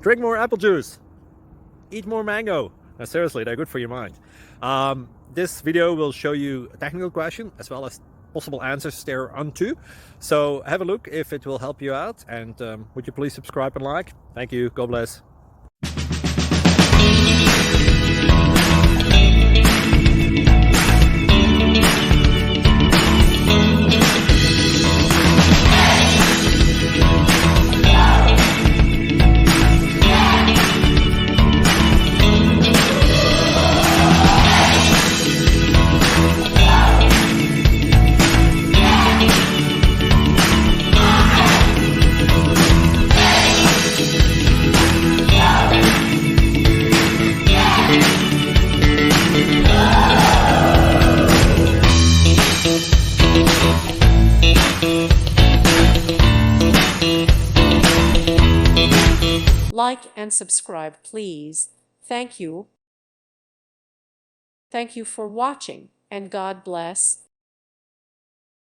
Drink more apple juice. Eat more mango. No, seriously, they're good for your mind. This video will show you a technical question as well as possible answers thereunto. So have a look if it will help you out, and would you please subscribe and like? Thank you. God bless. Like and subscribe, please. Thank you. Thank you for watching, and God bless.